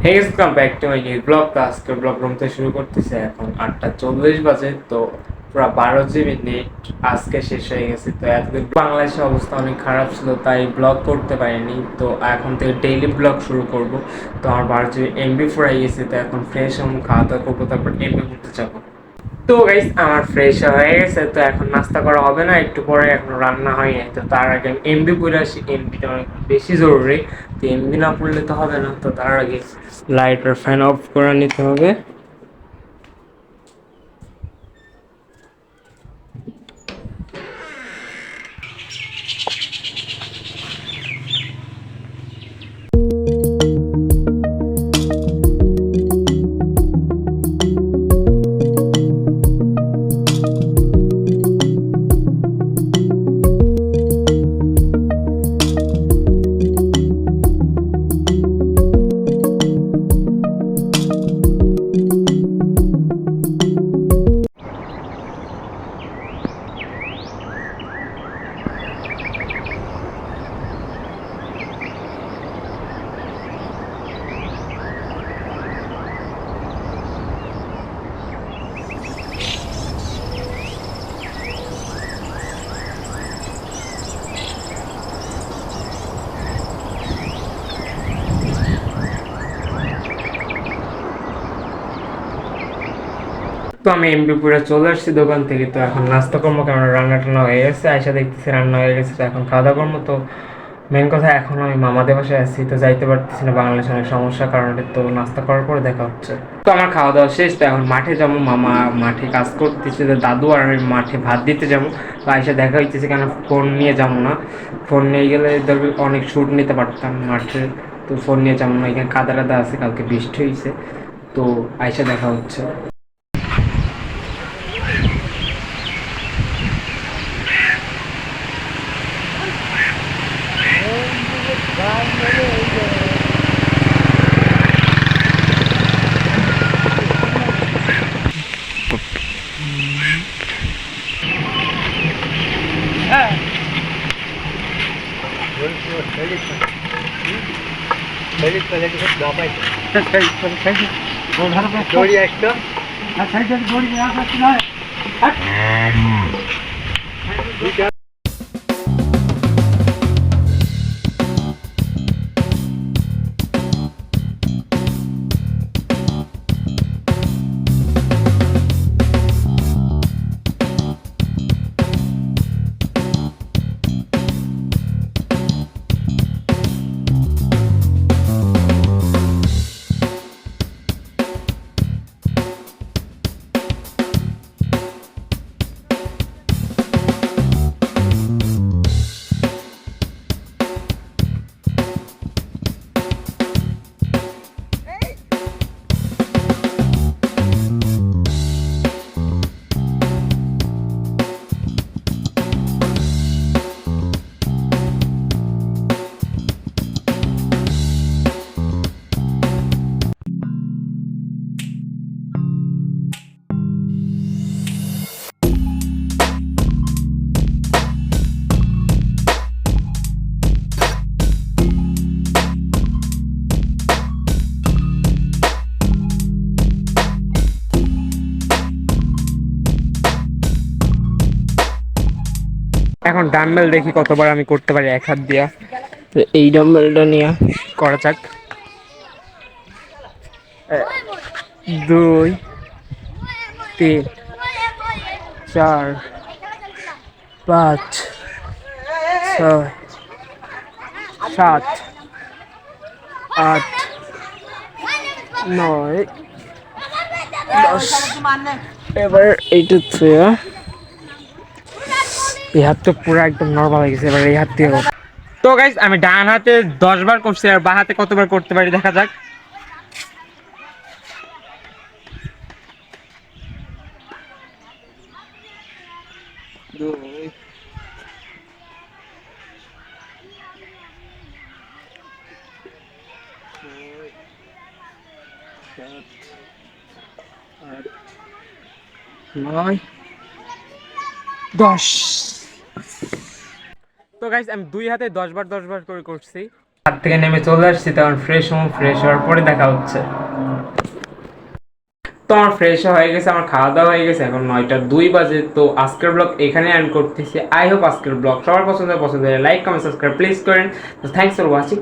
Welcome back to my new blog. আজকে blog room থেকে শুরু করতেছে। এখন 8:40 বাজে। তো পুরো 12 GB নেট আজকে শেষ হয়ে গেছে। তো এতদিন বাংলাদেশের অবস্থা অনেক খারাপ ছিল, তাই ব্লগ করতে পারিনি। তো এখন থেকে ডেইলি ব্লগ শুরু করব। তো আমার 12 GB এমবি ফুরাই গেছে। তো এখন ফ্রেশ হবো, খাওয়া দাওয়া করবো, তারপর এমবি করতে যাবো। তো গাইস আমার ফ্রেশ হয়ে গেছে। তো এখন নাস্তা করা হবে না, একটু পরে, এখন রান্না হয়নি। তো তার আগে এমবি পড়ে আসি, এমবিটা অনেক বেশি জরুরি। তো এমবি না পড়লে তো হবে না। তো তার আগে লাইট আর ফ্যান অফ করে নিতে হবে। তো আমি এমবিপুরে চলে আসছি দোকান থেকে। তো এখন নাস্তা করবো, কেন রান্না টান্না হয়ে গেছে, আয়সা দেখতেছি রান্না হয়ে গেছে। তো এখন খাওয়া দাওয়া করবো। তো মেন কথা, এখন আমি মামাদের বাসায় আছি, তো যাইতে পারতেছি না, বাংলাদেশে অনেক সমস্যার কারণে। তো নাস্তা করার পরে দেখা হচ্ছে। তো আমার খাওয়া দাওয়া শেষ। তো এখন মাঠে যাবো, মামা মাঠে কাজ করতেছে। তো দাদু আর আমি মাঠে ভাত দিতে যাবো। তো আয়সা দেখা হইতেছে, কেন ফোন নিয়ে যাবো না। ফোন নিয়ে গেলে অনেক শ্যুট নিতে পারতাম মাঠে। তো ফোন নিয়ে যাবো না, এখানে কাদা কাদা আছে, কালকে বৃষ্টি হয়েছে। তো আয়সা দেখা হচ্ছে। এখন ডাম্বেল দেখি কতবার আমি করতে পারি এক হাত দিয়া। তো এই ডাম্বেলটা নিয়ে করা যাক। 2 3 4 5 6 7 8 9 10। এবার এইটা থুয়া, এই হাত তো পুরো একদম নর্মাল হয়ে গেছে। এবার এই হাত দিয়ে। তো গাইস আমি ডান হাতে 10 বার করছি, আর বাঁ হাতে কতবার করতে পারি দেখা যাক। নয় 10। তো গাইস আমি দুই হাতে 10 বার 10 বার করে করছি। ছাদ থেকে নেমে চলে আসছি, তখন ফ্রেশ হওয়ার পরে দেখা হচ্ছে। তো আমার ফ্রেশ হয়ে গেছে, আমার খাওয়া দাওয়া হয়ে গেছে, এখন 9টা 2 বাজে। তো আজকের ব্লগ এখানে এন্ড করতেছি। আই হোপ আজকের ব্লগ সবার পছন্দ, লাইক কমেন্ট সাবস্ক্রাইব প্লিজ করেন। Thanks for watching.